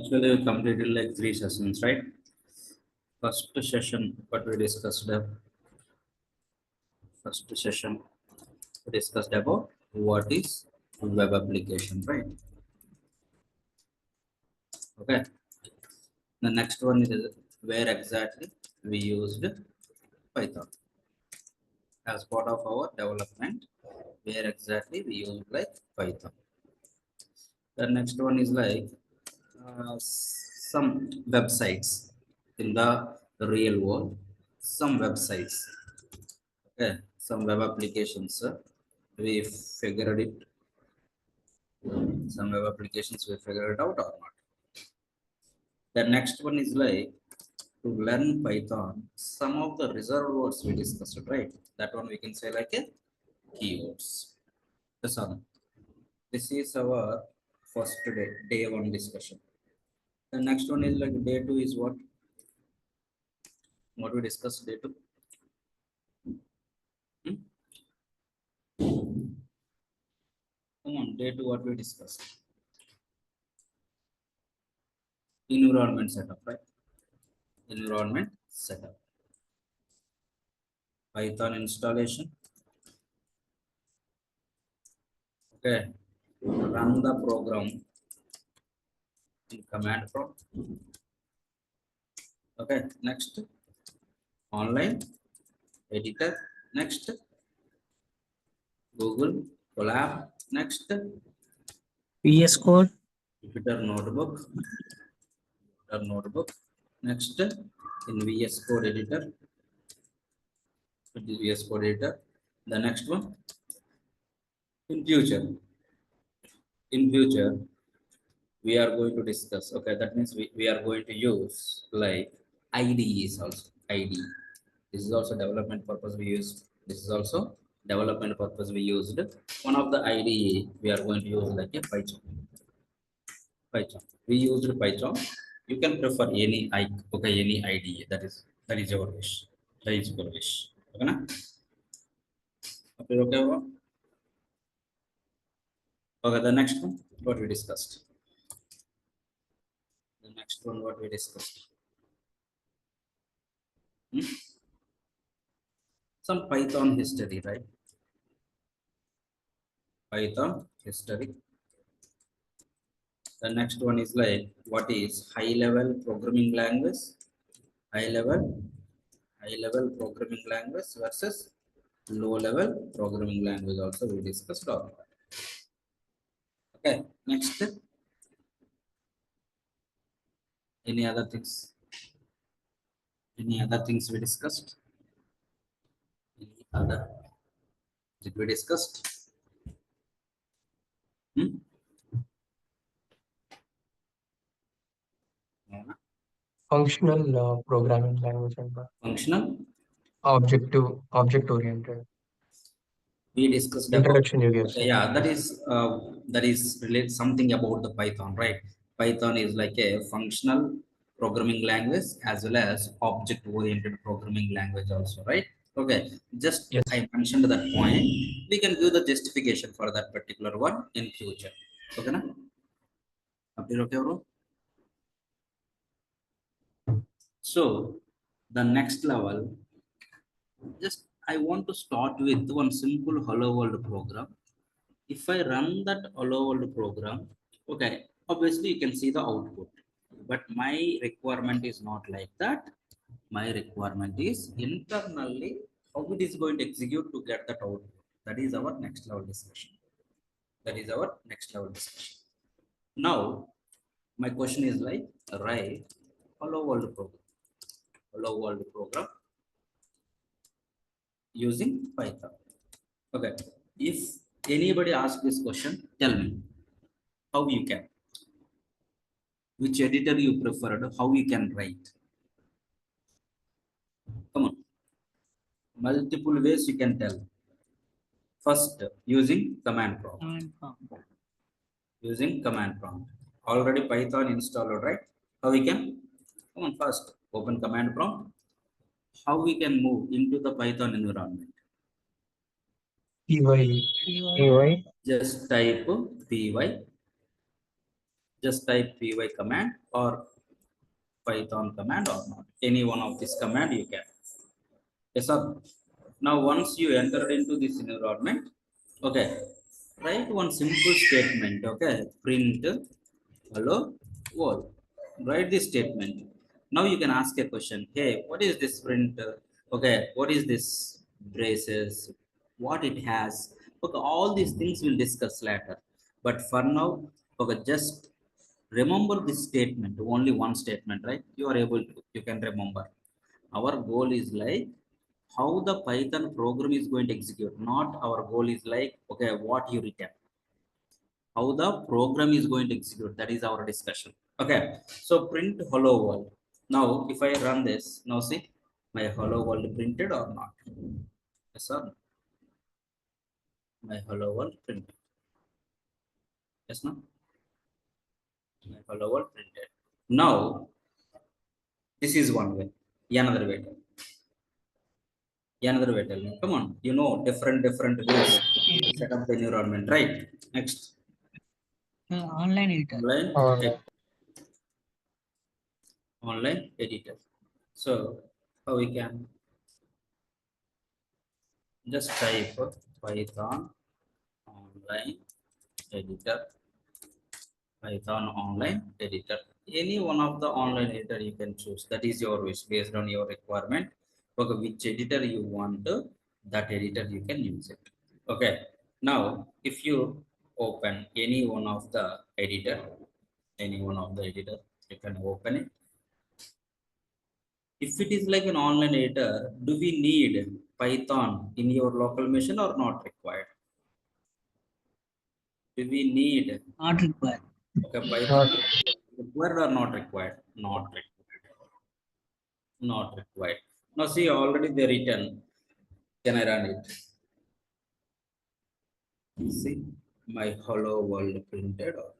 Actually, we completed like 3 sessions, right? First session, what we discussed. First session, we discussed about what is web application, right? Okay. The next one is where exactly we used Python as part of our development. Where exactly we used like Python. The next one is like some websites in the real world. Some websites. Okay, some web applications. We figured it. Some web applications we figured it out or not. The next one is like to learn Python. Some of the reserved words we discussed, right? That one we can say like a keywords. That's all. This is our first day one discussion. The next one is like day two is what? What we discussed day two? Hmm? Come on, day two, what we discussed? Environment setup, right? Environment setup. Python installation. Okay. Run the program in command prompt. Okay. Next, online editor. Next, Google Colab. Next, VS Code. Jupyter Notebook. Jupyter Notebook. Next, in VS Code editor. VS Code editor. The next one, in future. In future, we are going to discuss. Okay, that means we are going to use like IDEs also. IDE. This is also development purpose we used. This is also development purpose we used. One of the IDE we are going to use like a Python. Python. We used Python. You can prefer any any IDE. That is your wish. That is your wish. Okay, na? Okay, okay, bro? Okay, the next one, what we discussed. The next one, what we discussed. Hmm? Some Python history, right? Python history. The next one is like what is high level programming language? High level, high level programming language versus low level programming language. Also, we discussed all. Okay, next. Any other things? Any other things we discussed? Any other? Did we discussed? Hmm? Yeah. Functional programming language and Functional. object oriented. We discussed about. Introduction you gave, Okay, sir. yeah, that is relate something about the Python, right? Python is like a functional programming language as well as object oriented programming language also, right? Okay, just Yes. I mentioned that point. We can give the justification for that particular one in future. Okay, na? Okay, bro? So the next level, just I want to start with one simple hello world program. If I run that hello world program, okay, obviously you can see the output. But my requirement is not like that. My requirement is internally how it is going to execute to get that output. That is our next level discussion. That is our next level discussion. Now, my question is like write hello world program. Hello world program using Python. Okay. If anybody asks this question, tell me how you can. Which editor you preferred, how you can write. Come on. Multiple ways you can tell. First, using command prompt. Using command prompt. Already Python installed, right? How we can? Come on, first, open command prompt. How we can move into the Python environment? PY. Just type py Just type py command or Python command or not. Any one of this command you can. Yes, sir. Now, once you enter into this environment, okay, write one simple statement. Okay, print hello world. Write this statement. Now you can ask a question. Hey, what is this print? Okay, what is this braces? What it has? Okay, all these things we'll discuss later. But for now, okay, just remember this statement. Only one statement, right? You are able to. You can remember. Our goal is like how the Python program is going to execute. Not our goal is like, okay, what you written, how the program is going to execute. That is our discussion. Okay, so print hello world. Now if I run this, now see my hello world printed or not. Yes sir, my hello world printed. Yes no, my hello world printed. Now this is one way. Another way, another way, tell me, come on, you know, different ways to set up the environment, right? Next, Online editor. online Online. online editor. So how we can just type Python online editor, Python online editor. Any one of the online editor you can choose. That is your wish based on your requirement. Okay, which editor you want, that editor you can use it. Okay. Now, if you open any one of the editor, any one of the editor, you can open it. If it is like an online editor, do we need Python in your local machine or not required? Do we need, Not required. okay, Python Not required or not required? Not required. Not required. Now see, already they written. Can I run it? See, my hello world printed or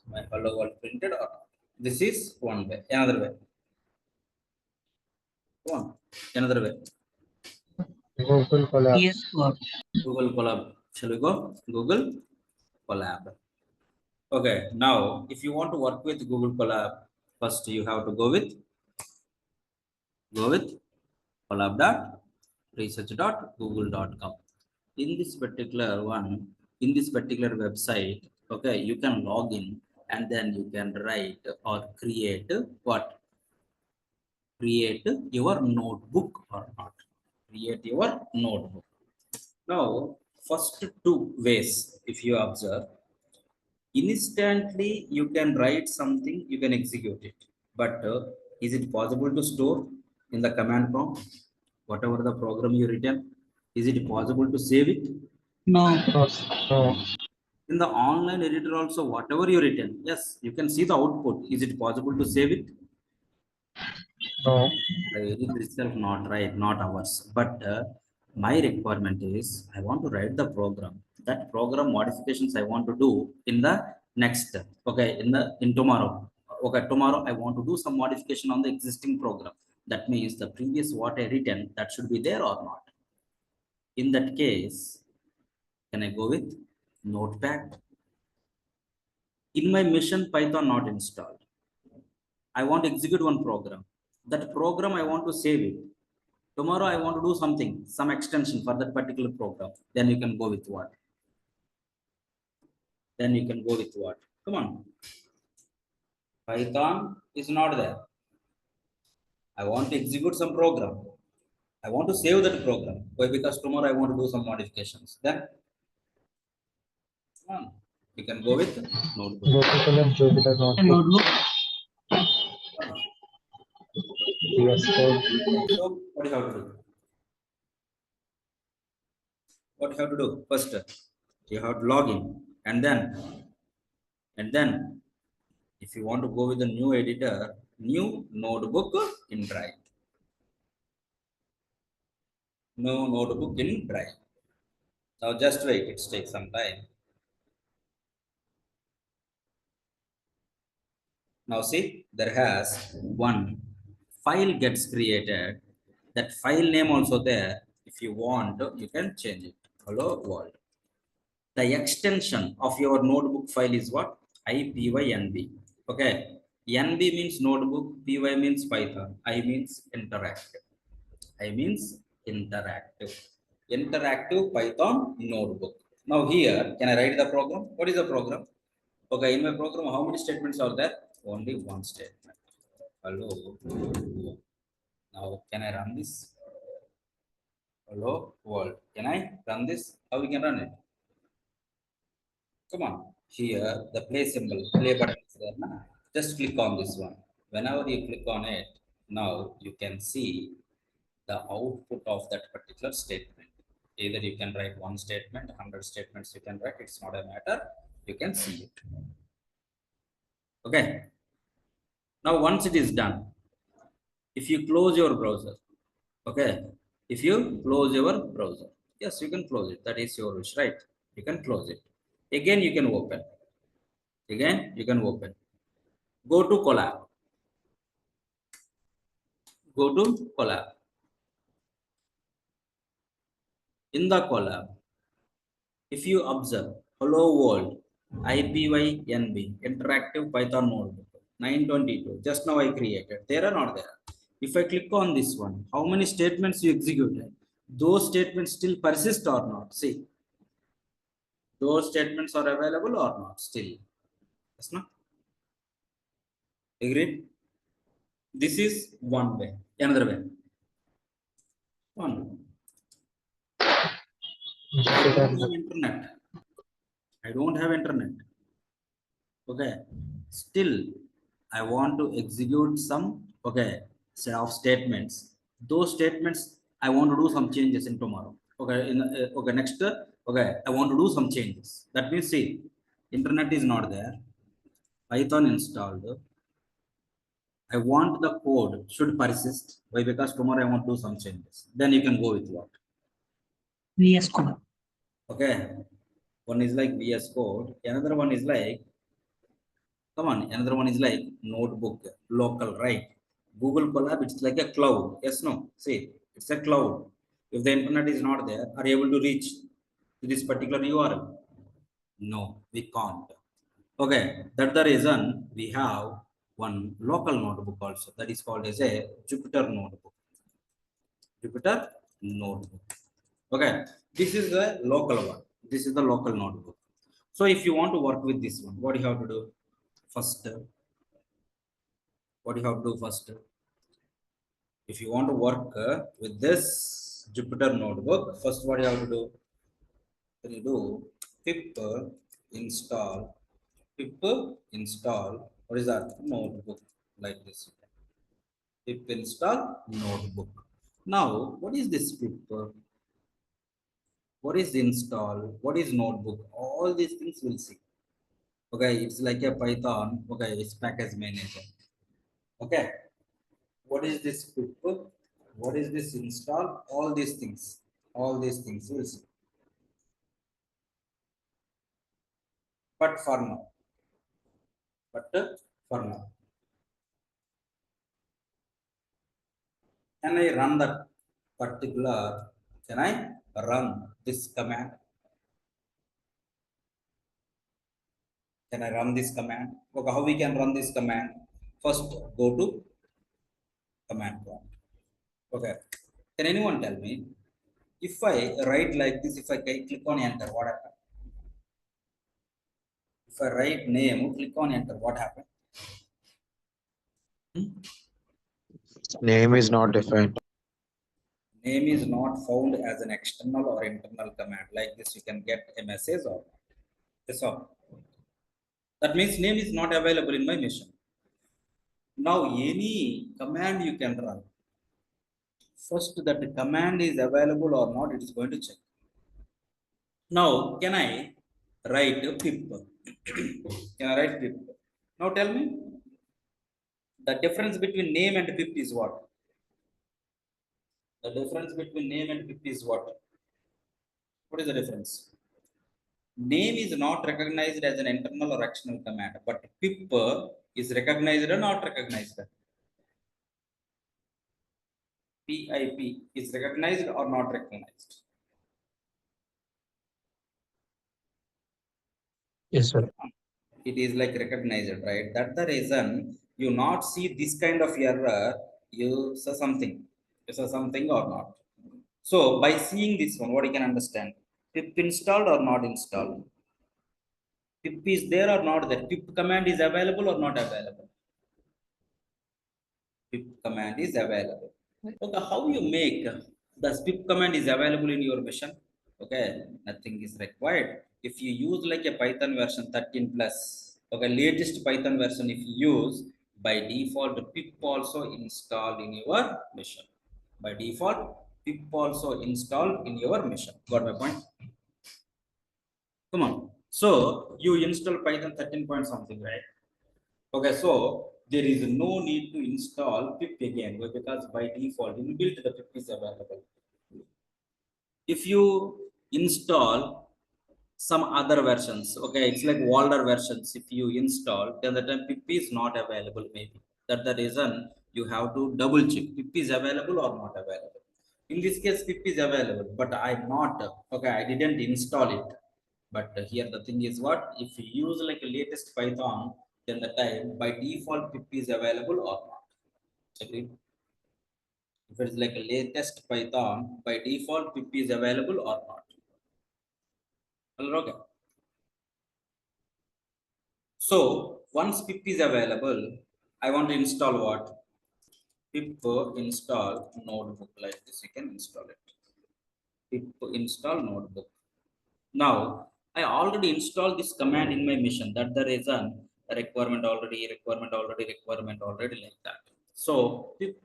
my hello world printed or not. This is one way. Another way. One. Another way. Google Colab. PS Code. Google Colab. Shall we go? Google Colab. Okay. Now, if you want to work with Google Colab, first you have to go with collab.research.google.com. In this particular one, in this particular website, okay, you can log in and then you can write or create what, create your notebook or not, create your notebook. Now first two ways, if you observe, instantly you can write something, you can execute it, but is it possible to store in the command prompt whatever the program you written? Is it possible to save it No. No. No. in the online editor also? Whatever you written, yes, you can see the output. Is it possible to save it? No. The editor itself not right, not ours, but my requirement is I want to write the program. That program modifications I want to do in the next, okay, in tomorrow. Okay, tomorrow I want to do some modification on the existing program. That means the previous what I written, that should be there or not. In that case, can I go with notepad? In my mission Python not installed, I want to execute one program. That program I want to save it. Tomorrow I want to do something, some extension for that particular program. Then you can go with what? Then you can go with what? Come on. Python is not there. I want to execute some program. I want to save that program. Why? Because tomorrow I want to do some modifications. Then come on. You can go with notebook. Google Colab Jupyter A Notebook. notebook. VS Code. So what do you have to do? What you have to do? First, you have to log in, and then if you want to go with the new editor, new notebook in Drive. No notebook in Drive. Now just wait, it takes some time. Now see, there has one file gets created. That file name also there. If you want, you can change it. Hello world. The extension of your notebook file is what? IPYNB. Okay. NB means notebook, PY means Python, I means interactive. I means interactive. Interactive Python notebook. Now here, can I write the program? What is the program? Okay, in my program, how many statements are there? Only one statement. Hello. Now, can I run this? Hello world. Can I run this? How we can run it? Come on. Here, the play symbol, play button is there. Na? Just click on this one. Whenever you click on it, now you can see the output of that particular statement. Either you can write one statement, 100 statements you can write, it's not a matter. You can see it. Okay. Now, once it is done, if you close your browser, okay, if you close your browser, yes, you can close it. That is your wish, right? You can close it. Again, you can open. Again, you can open. Go to collab. Go to collab. In the collab, if you observe, hello world, IPYNB, interactive Python notebook, 922, just now I created, there or not there? If I click on this one, how many statements you executed? Those statements still persist or not? See, those statements are available or not still? Yes, no? Agreed? This is one way. Another way. One. I don't Jupyter. have internet. I don't have internet. Okay, still I want to execute some, okay, set of statements. Those statements I want to do some changes in tomorrow. Okay, in okay, next okay, I want to do some changes. That means, see, internet is not there, Python installed, I want the code should persist. Why? Because tomorrow I want to do some changes. Then you can go with what? VS Code. Okay, one is like VS Code, another one is like, come on, another one is like notebook, local, right? Google Colab, it's like a cloud. Yes, no? See, it's a cloud. If the internet is not there, are you able to reach to this particular URL? No, we can't. Okay, that's the reason we have one local notebook also. That is called as a Jupyter notebook. Jupyter notebook. Okay, this is the local one. This is the local notebook. So if you want to work with this one, what do you have to do? First, what do you have to do first? If you want to work with this Jupyter notebook, first what you have to do? Then you do pip pip install. What is that? Notebook, like this. Pip install notebook. Now, what is this pip? What is install? What is notebook? All these things we'll see. Okay, it's like a Python. Okay, it's package manager. Okay, what is this pip? What is this install? All these things. All these things we'll see. But for now, but for now, can I run that particular? Can I run this command? Can I run this command? Okay, how we can run this command? First, go to command prompt. Okay, can anyone tell me if I write like this? If I click on enter, what happens? If I write name, click on enter, what happens? Name is not defined. Name is not found as an external or internal command. Like this, you can get a message or yes or that means name is not available in my machine. Now, any command you can run. First, that the command is available or not, it is going to check. Now, can I write a pip? Can I write pip? Now, tell me the difference between name and pip is what? The difference between name and pip is what? What is the difference? Name is not recognized as an internal or external command, but pip is recognized or not recognized? PIP is recognized or not recognized? Yes, sir. It is like recognized, right? That's the reason you not see this kind of error. You saw something, you saw something or not. So by seeing this one, what you can understand, pip installed or not installed, pip is there or not there, pip command is available or not available, pip command is available. Okay, how you make the pip command is available in your mission? Okay, nothing is required. If you use like a Python version 13 plus, okay, latest Python version, if you use, by default pip also installed in your mission. By default pip also installed in your mission. Got my point? Come on. So you install Python 13 point something, right? Okay, so there is no need to install pip again. Why? Because by default inbuilt the pip is available. If you install some other versions, okay, it's like older versions, if you install, then the time pip is not available, maybe that the reason you have to double check pip is available or not available. In this case pip is available, but I'm not, okay, I didn't install it. But here the thing is, what if you use like a latest Python, then the time by default pip is available or not. Agreed? If it is like a latest Python, by default pip is available or not. Okay. So once pip is available, I want to install what? Pip install notebook, like this. You can install it. Pip install notebook. Now I already installed this command in my mission. That's the reason requirement already like that. So pip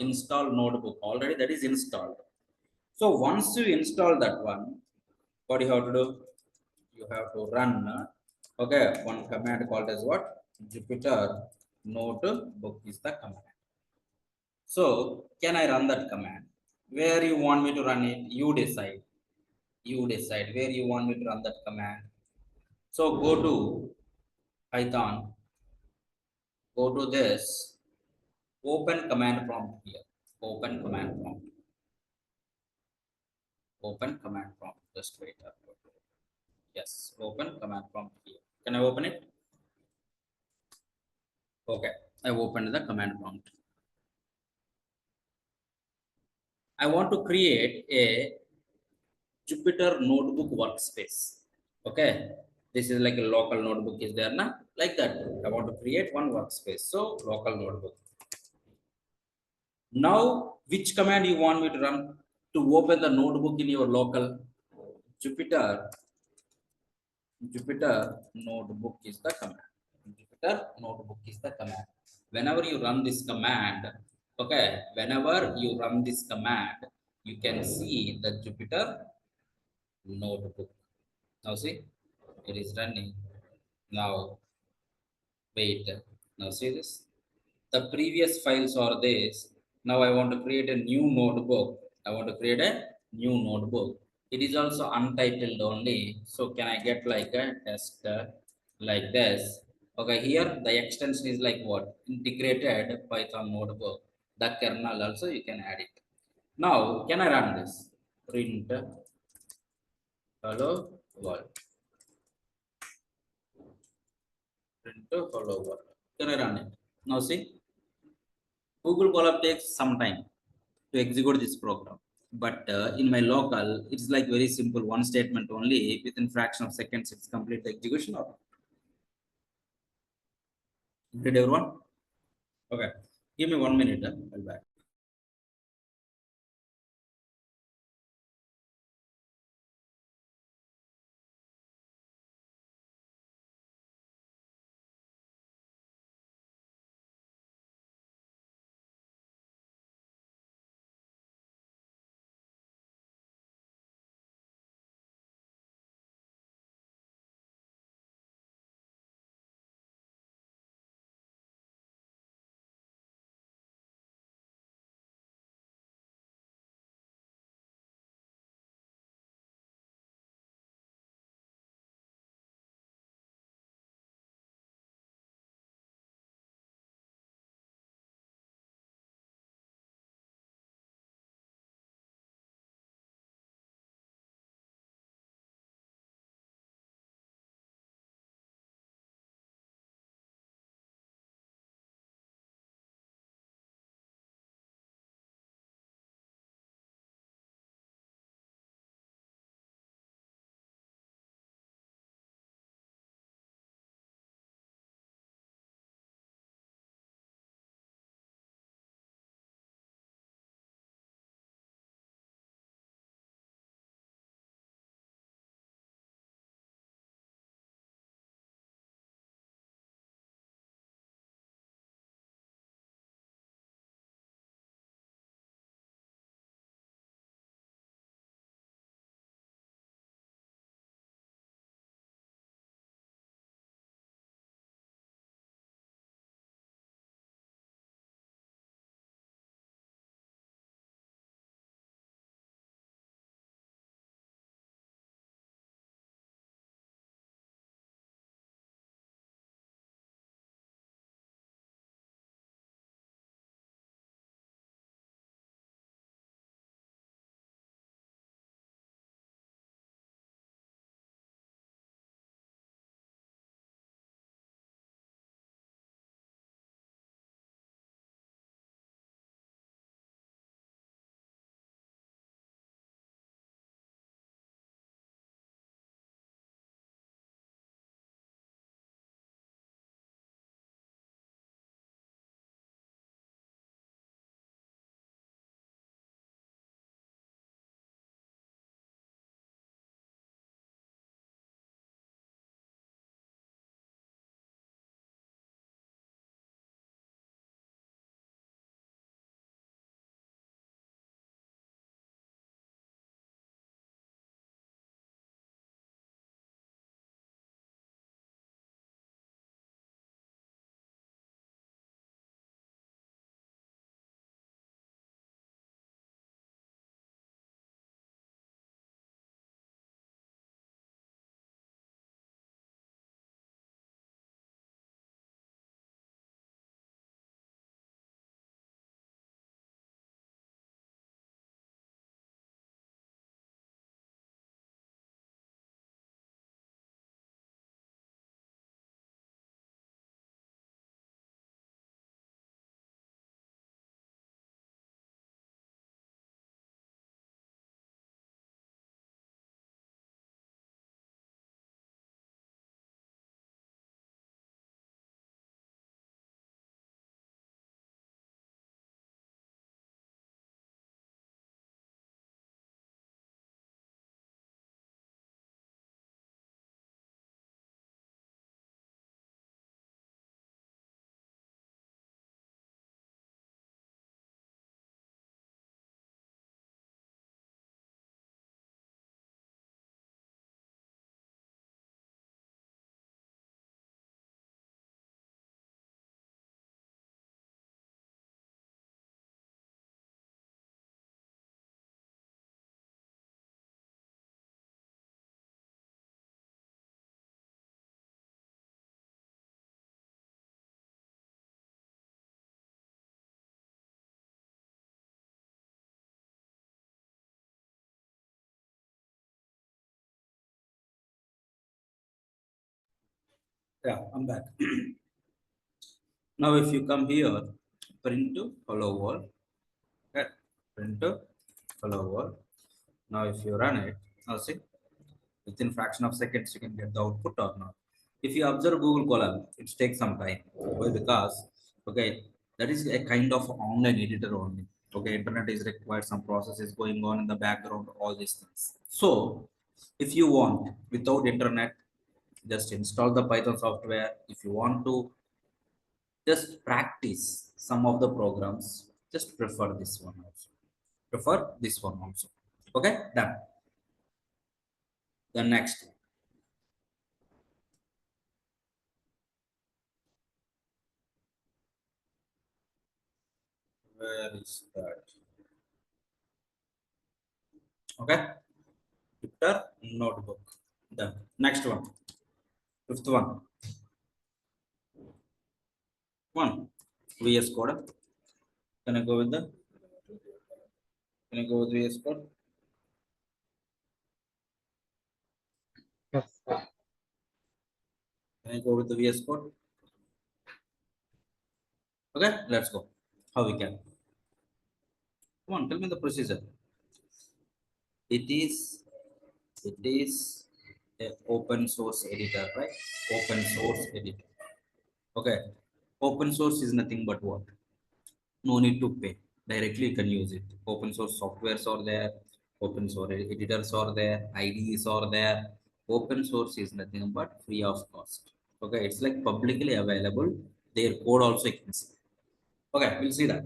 install notebook already that is installed. So once you install that one, what you have to do? You have to run okay, one command called as what? Jupyter notebook is the command. So can I run that command? Where you want me to run it? You decide. You decide where you want me to run that command. So go to Python, go to this, open command prompt here. Open command prompt. Open command prompt. Just wait. Yes, open command prompt here. Can I open it? Okay, I opened the command prompt. I want to create a Jupyter notebook workspace. Okay, this is like a local notebook is there now, like that. I want to create one workspace. So local notebook. Now, which command you want me to run to open the notebook in your local Jupyter? Jupyter notebook is the command. Jupyter notebook is the command. Whenever you run this command, okay, whenever you run this command, you can see the Jupyter notebook. Now see, it is running. Now wait. Now see this. The previous files are this. Now I want to create a new notebook. I want to create a new notebook. It is also untitled only. So can I get like a test like this? Okay, here the extension is like what? Integrated Python notebook. The kernel also you can add it. Now can I run this? Print hello world. Print hello world. Can I run it? Now see, Google Colab takes some time to execute this program. But in my local, it's like very simple, one statement only. Within fraction of seconds, it's complete the execution of it. Did everyone? Okay. Give me 1 minute. I'll be back. Yeah, I'm back. Now, if you come here, print to hello world. Okay. Print to hello world. Now, if you run it, now see, within fraction of seconds, you can get the output or not. If you observe Google Colab, it takes some time. Why? Because, okay, that is a kind of online editor only. Okay, internet is required, some process is going on in the background, all these things. So, if you want without internet, just install the Python software. If you want to just practice some of the programs, just prefer this one also. Prefer this one also. Okay, done. The next, where is that? Okay, Twitter notebook. Done. Next one, fifth one. One, VS Code. Can I go with the? Can I go with VS Code? Yes, sir. Can I go with the VS Code? Okay, let's go. How we can? Come on, tell me the procedure. It is a open source editor, right? Open source editor. Okay. Open source is nothing but what? No need to pay. Directly you can use it. Open source softwares are there, open source editors are there, IDEs are there. Open source is nothing but free of cost. Okay, it's like publicly available. Their code also you can see. Okay, we'll see that.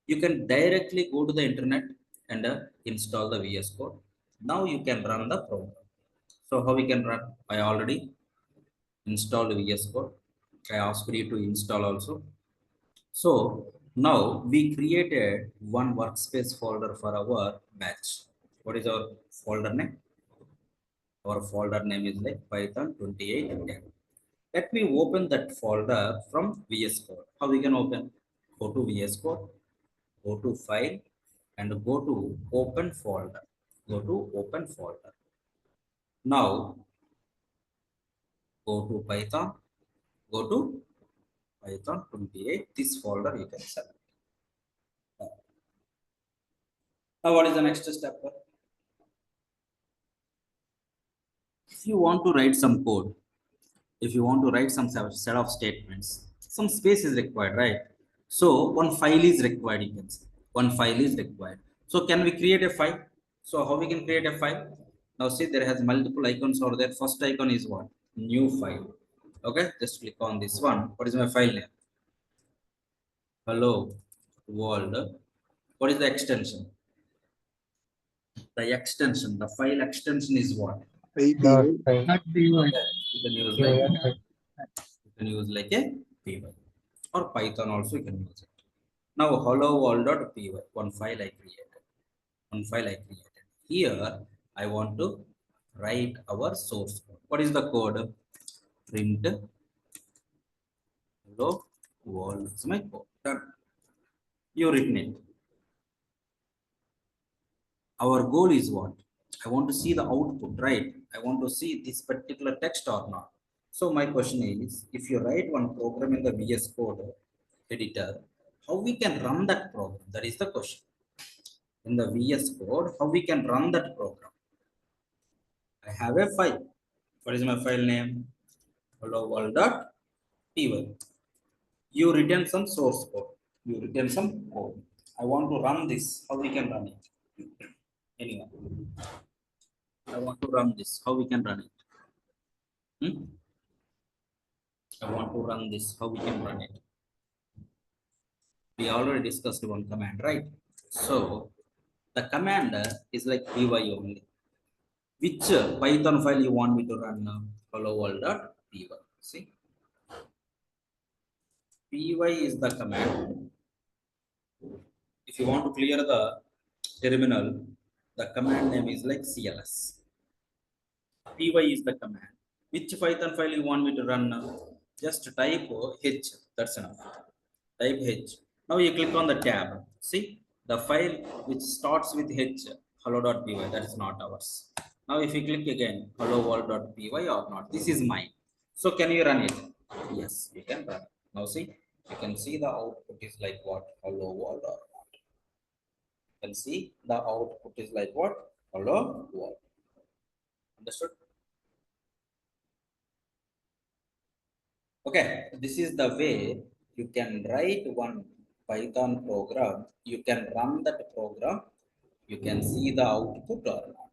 You can directly go to the internet and install the VS Code. Now you can run the program. So how we can run? I already installed VS Code. I asked you to install also. So now we created one workspace folder for our batch. What is our folder name? Our folder name is like Python 2810. Let me open that folder from VS Code. How we can open? Go to VS Code, go to File, and go to Open Folder. Go to Open Folder. Now go to Python. Go to Python 28. This folder you can select. Now what is the next step? If you want to write some code, if you want to write some set of statements, some space is required, right? So one file is required, you can say. One file is required. So can we create a file? So how we can create a file? Now see, there has multiple icons over there. First icon is what? New file. Okay, just click on this one. What is my file name? Hello world. What is the extension? The extension, the file extension is what? Dot py. Not pivot. Okay, you can use like, Py. you can use like a py, or Python also you can use it. Now hello world.py, one file I created. One file I created. Here I want to write our source code. What is the code? Print hello world. It's my code. Done. You written it. Our goal is what? I want to see the output, right? I want to see this particular text or not. So my question is, if you write one program in the VS Code editor, how we can run that program? That is the question. In the VS Code, how we can run that program? I have a file. What is my file name? Hello world.py. You return some source code. You return some code. I want to run this. How we can run it? Anyone? I want to run this. How we can run it? Hmm? I want to run this. How we can run it? We already discussed one command, right? So the command is like py only. Which Python file you want me to run now? Hello world.py. See, py is the command. If you want to clear the terminal, the command name is like cls. Py is the command. Which Python file you want me to run now? Just type h. That's enough. Type h. Now you click on the tab. See the file which starts with h, hello.py. That is not ours. Now if you click again, hello world.py or not, this is mine. So can you run it? Yes, you can run. Now see, you can see the output is like what? Hello world or not. You can see the output is like what? Hello world. Understood? Okay, this is the way you can write one Python program. You can run that program. You can see the output or not.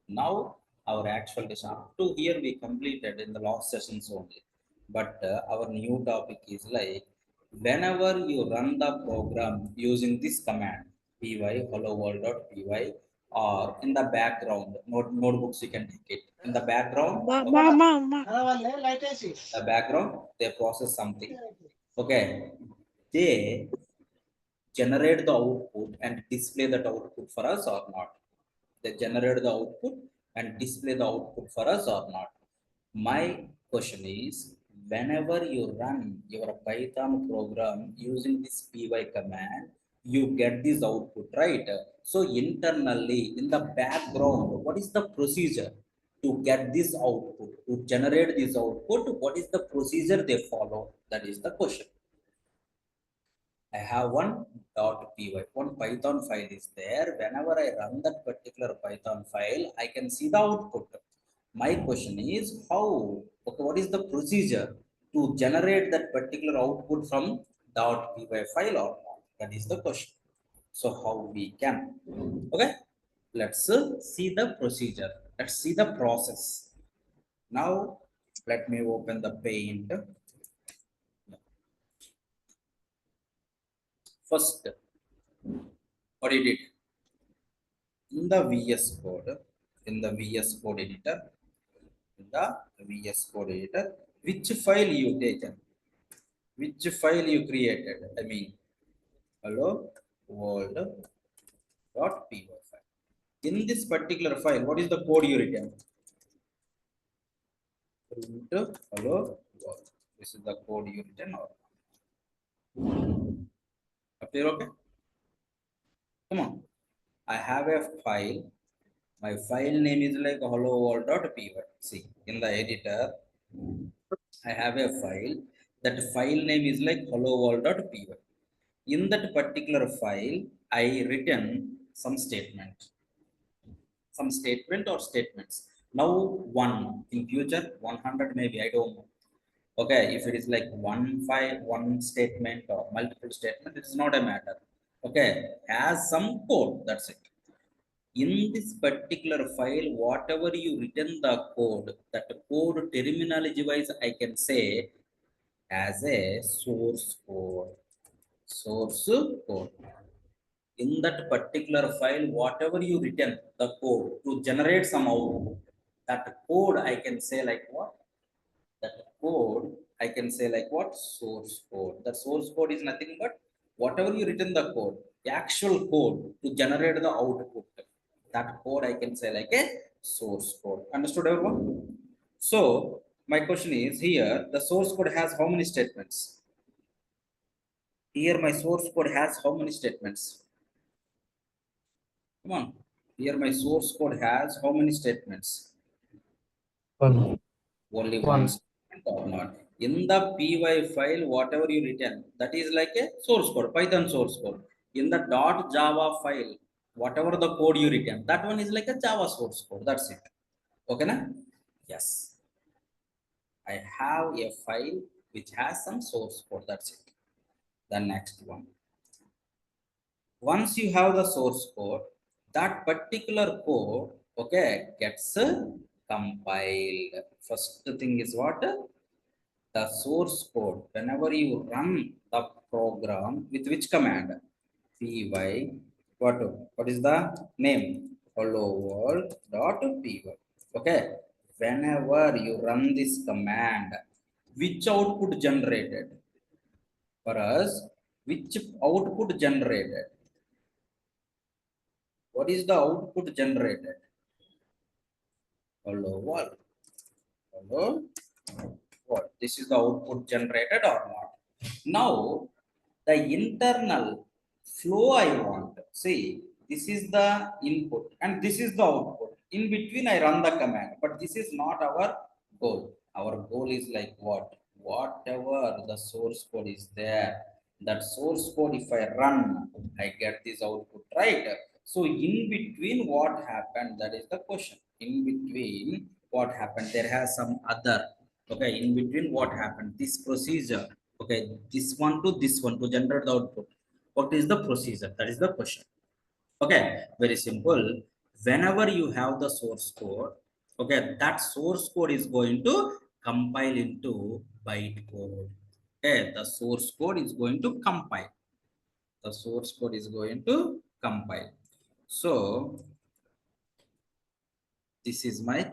Now, our actual is up to here we completed in the last sessions only. But our new topic is like whenever you run the program using this command py hello world.py or in the background notebooks you can take it in the background. Okay, the background they process something. Okay, they generate the output and display that output for us or not. They generate the output and display the output for us or not. My question is, whenever you run your Python program using this py command, you get this output, right? So internally in the background, what is the procedure to get this output, to generate this output? What is the procedure they follow? That is the question. I have one .py, one Python file is there. Whenever I run that particular Python file, I can see the output. My question is how, okay, what is the procedure to generate that particular output from .py file or not? That is the question. So how we can, okay, let's see the procedure. Let's see the process. Now, let me open the paint. First, what you did? In the VS Code, in the VS Code editor, in the VS Code editor, which file you taken, which file you created? I mean, hello world.py file. In this particular file, what is the code you written? Print hello world. This is the code you written. Or up here, okay? Come on. I have a file. My file name is like hello world.py. See, in the editor, I have a file. That file name is like hello world.py. In that particular file, I written some statement or statements. Now one in future 100 maybe I don't know. Okay, if it is like one statement or multiple statement, it is not a matter. Okay, has some code. That's it. In this particular file, whatever you written the code, that code terminology wise, I can say as a source code. Source code. In that particular file, whatever you written the code to generate some output, that code I can say like what? That code I can say like what? Source code. The source code is nothing but whatever you written the code, the actual code to generate the output. That code I can say like a source code. Understood everyone? So my question is here, the source code has how many statements? Here my source code has how many statements? Come on. Here my source code has how many statements? One. Only one One. statement or not. In the py file, whatever you written, that is like a source code, Python source code. In the .java file, whatever the code you written, that one is like a Java source code. That's it. Okay, na? Yes. I have a file which has some source code. That's it. The next one. Once you have the source code, that particular code, okay, gets compiled. First thing is what? The source code. Whenever you run the program with which command? Py. What is the name? Hello world.py. Okay. Whenever you run this command, which output generated? For us, which output generated? What is the output generated? Hello world. Hello world. This is the output generated or not? Now, the internal flow I want. See, this is the input and this is the output. In between, I run the command, but this is not our goal. Our goal is like what? Whatever the source code is there, that source code, if I run, I get this output, right? So in between, what happened? That is the question. In between, what happened? There has some other. Okay, in between, what happened? This procedure. Okay, this one to this one to generate the output. What is the procedure? That is the question. Okay, very simple. Whenever you have the source code, okay, that source code is going to compile into byte code. Okay, the source code is going to compile. The source code is going to compile. So this is my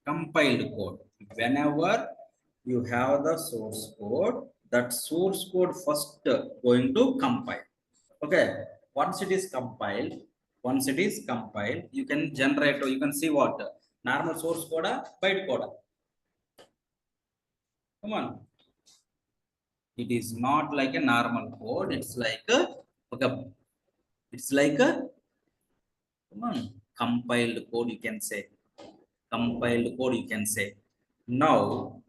compiled code. Whenever you have the source code, that source code first going to compile. Okay, once it is compiled, you can generate or you can see what normal source code, byte code. Come on, it is not like a normal code. It's like a okay, it's like a come on compiled code. You can say compiled code. You can say now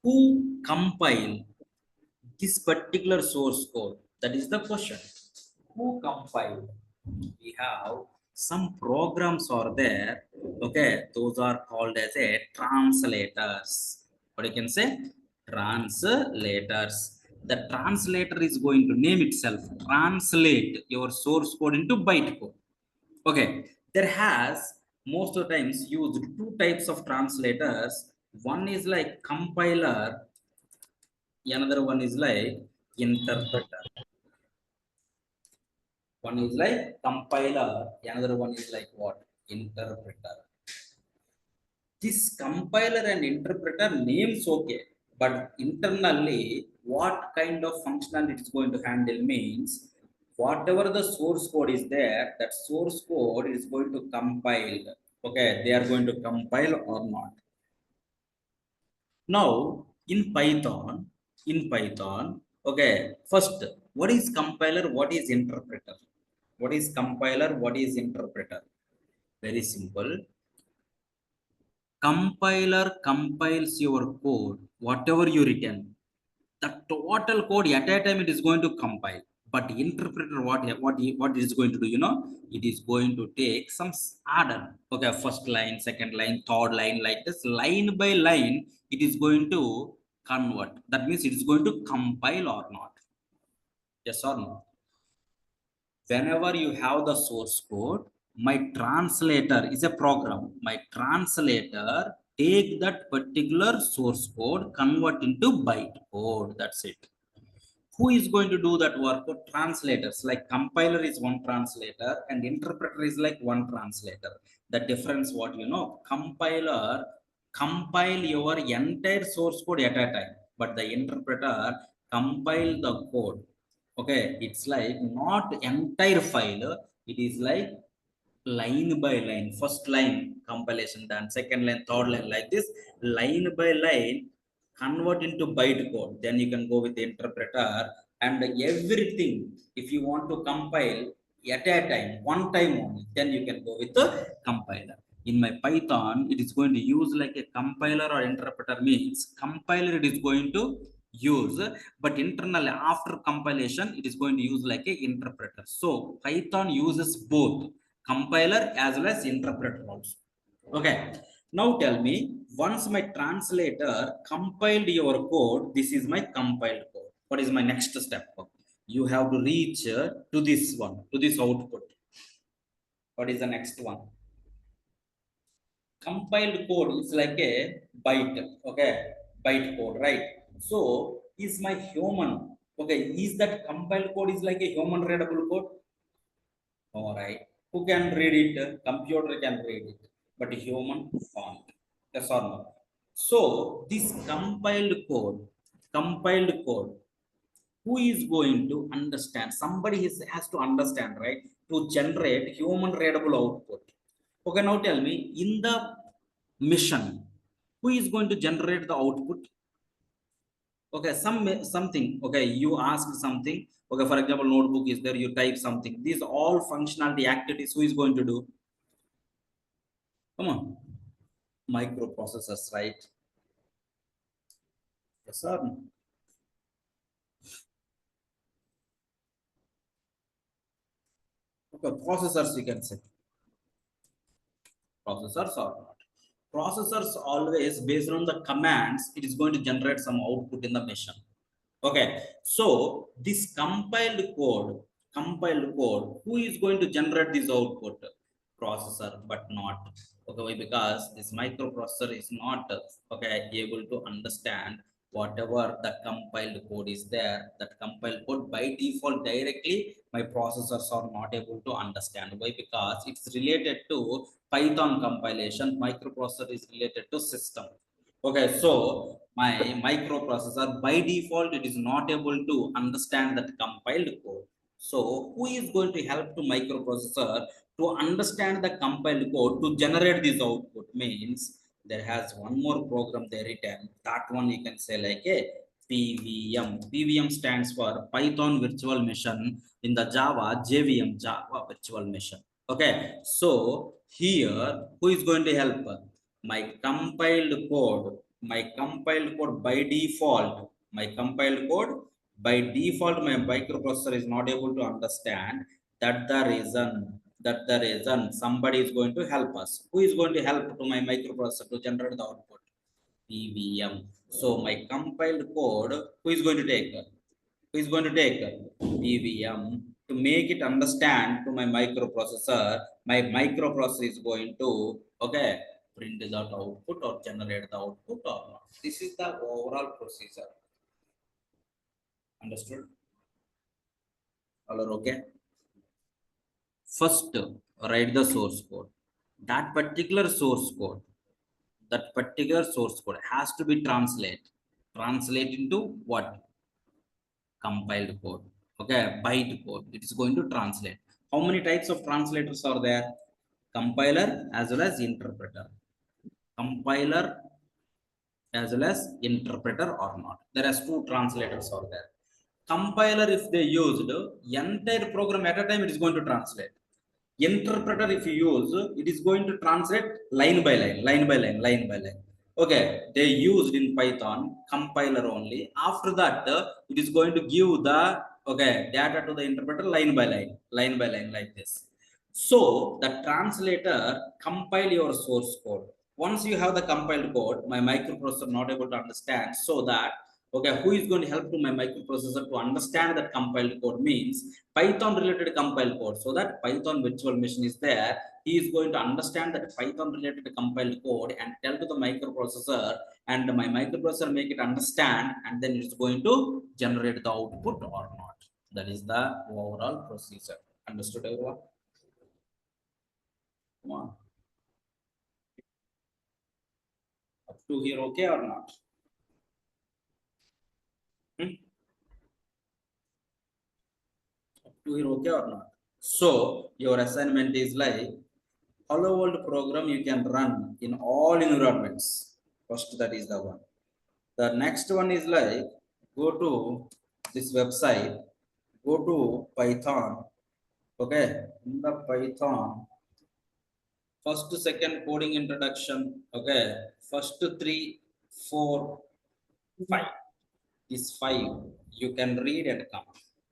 who compile this particular source code? That is the question. Who compiled? We have some programs are there. Okay, those are called as a translators. What you can say? Translators. The translator is going to name itself translate your source code into byte code. Okay, there has most of the times used two types of translators. One is like compiler, another one is like interpreter. One is like compiler, another one is like what? Interpreter. This compiler and interpreter names okay, but internally, what kind of functionality it's going to handle means whatever the source code is there, that source code is going to compile. Okay, they are going to compile or not. Now, in Python, okay, first, what is compiler? What is interpreter? What is compiler? What is interpreter? Very simple. Compiler compiles your code, whatever you written. The total code at a time it is going to compile. But interpreter, what it is going to do? You know, it is going to take some order. Okay, first line, second line, third line, like this, line by line, it is going to convert. That means it is going to compile or not. Yes or no? Whenever you have the source code, my translator is a program. My translator take that particular source code, convert into byte code. That's it. Who is going to do that work? Translators. Like compiler is one translator and interpreter is like one translator. The difference, what you know, compiler compile your entire source code at a time, but the interpreter compile the code. Okay, it's like not entire file, it is like line by line. First line compilation done, second line, third line, like this, line by line convert into byte code. Then you can go with the interpreter and everything. If you want to compile at a time, one time only, then you can go with the compiler. In my Python, it is going to use like a compiler or interpreter. Means compiler it is going to use, but internally after compilation it is going to use like a interpreter. So Python uses both compiler as well as interpreter also. Okay, now tell me, once my translator compiled your code, this is my compiled code. What is my next step? You have to reach to this one, to this output. What is the next one? Compiled code is like a byte. Okay, byte code, right? So is my human, okay, is that compiled code is like a human readable code? All right. Who can read it? Computer can read it, but human can't. Yes or no? So this compiled code, who is going to understand? Somebody has to understand, right? To generate human readable output. Okay, now tell me, in the mission, who is going to generate the output? Okay, something. Okay, you ask something. Okay, for example, notebook is there, you type something. These all functionality activities, who is going to do? Come on. Microprocessors, right? Yes or no? Okay, processors you can say. Processors or not. Processors always based on the commands, it is going to generate some output in the machine. Okay, so this compiled code, who is going to generate this output? Processor, but not. Okay, why? Because this microprocessor is not okay able to understand whatever the compiled code is there. That compiled code by default directly my processors are not able to understand. Why? Because it's related to Python compilation. Microprocessor is related to system. Okay, so my microprocessor by default it is not able to understand that compiled code. So who is going to help to microprocessor to understand the compiled code to generate this output? Means there has one more program they written. That one you can say like a PVM. PVM stands for Python Virtual Machine. In the Java, JVM, Java Virtual Machine. Okay, so here who is going to help? My compiled code, my compiled code by default my microprocessor is not able to understand. That the reason somebody is going to help us. Who is going to help to my microprocessor to generate the output? PVM. So my compiled code, who is going to take? Who is going to take? PVM. To make it understand to my microprocessor, my microprocessor is going to, okay, print that output or generate the output or not. This is the overall procedure. Understood? All are okay? First, write the source code. That particular source code, that particular source code has to be translate into what? Compiled code. Okay, byte code. It is going to translate. How many types of translators are there? Compiler as well as interpreter. Compiler as well as interpreter or not. There are two translators are there. Compiler, if they used entire program at a time, it is going to translate. Interpreter, if you use, it is going to translate line by line, line by line. Okay, they used in Python compiler only. After that, it is going to give the okay data to the interpreter line by line like this. So the translator compile your source code. Once you have the compiled code, my microprocessor not able to understand. So that okay, who is going to help to my microprocessor to understand that compiled code? Means Python related compiled code. So that Python virtual machine is there. He is going to understand that Python related compiled code and tell to the microprocessor, and my microprocessor make it understand, and then it's going to generate the output or not. That is the overall procedure. Understood everyone? Come on. Up to here okay or not? Hmm? Up to here okay or not? So your assignment is like hello world program you can run in all environments. First, that is the one. The next one is like go to this website, go to Python. Okay, in the Python, first, second coding introduction. Okay, first three, four, five. These five you can read and come.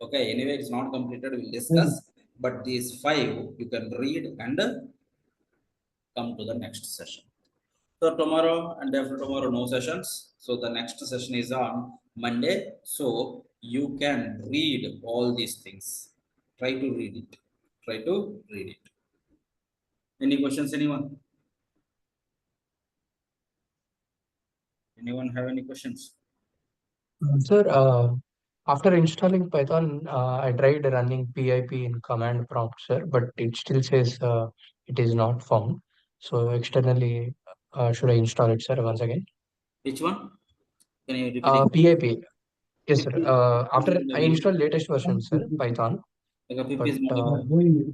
Okay, anyway, it's not completed. We'll discuss. But these five you can read and come to the next session. So tomorrow and after tomorrow no sessions. So the next session is on Monday. So you can read all these things. Try to read it. Try to read it. Any questions, anyone? Anyone have any questions? Sir, after installing Python, I tried running pip in command prompt, sir, but it still says it is not found. So externally, should I install it, sir, once again? Which one? Can you repeat again? pip, yes, sir. Pip is not After in the I video. installed latest version, sir, Python, Like Pip but is not available.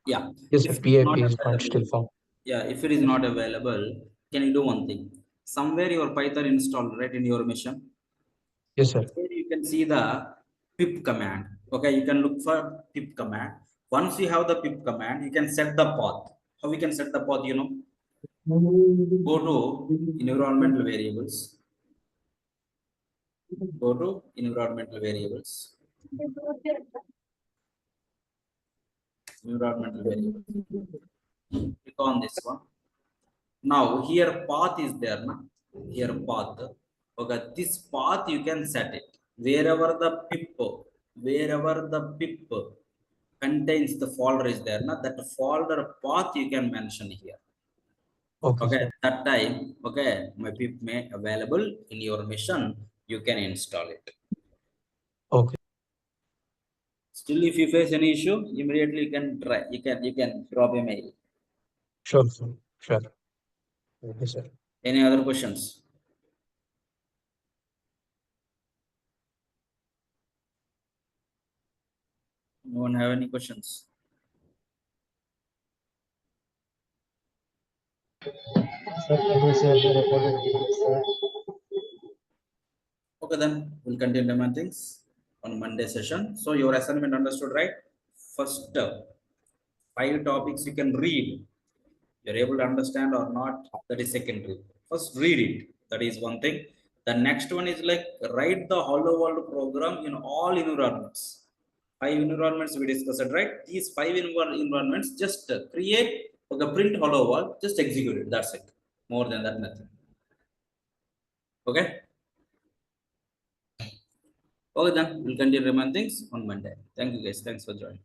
Yeah. yes, If sir, it is pip not is not available, still found. yeah, if it is not available, can you do one thing? Somewhere your Python installed right in your machine. Yes, sir. Here you can see the pip command. Okay, you can look for pip command. Once you have the pip command, you can set the path. How we can set the path, you know? Go to environmental variables. Go to environmental variables. Environmental variables. Click on this one. Now here path is there, na? Here path. Okay, this path you can set it. Wherever the pip contains the folder is there, na? That folder path you can mention here. Okay, Okay, sir. that time, okay, my pip may available in your mission, you can install it. Okay. Still, if you face any issue, immediately you can try. You can drop a mail. Sure, sir. Sure. Okay, sir. Any other questions? No one have any questions? Sir, can you share the recorded videos, sir? Okay, then we'll continue my things on Monday session. So your assignment understood, right? First, 5 topics you can read. You're able to understand or not, that is secondary. First, read it. That is one thing. The next one is like write the hello world program in all environments. 5 environments we discussed, right? These 5 environments, just create the print hello world, just execute it. That's it. More than that, nothing. Okay. Okay, then we'll continue remaining things on Monday. Thank you guys. Thanks for joining.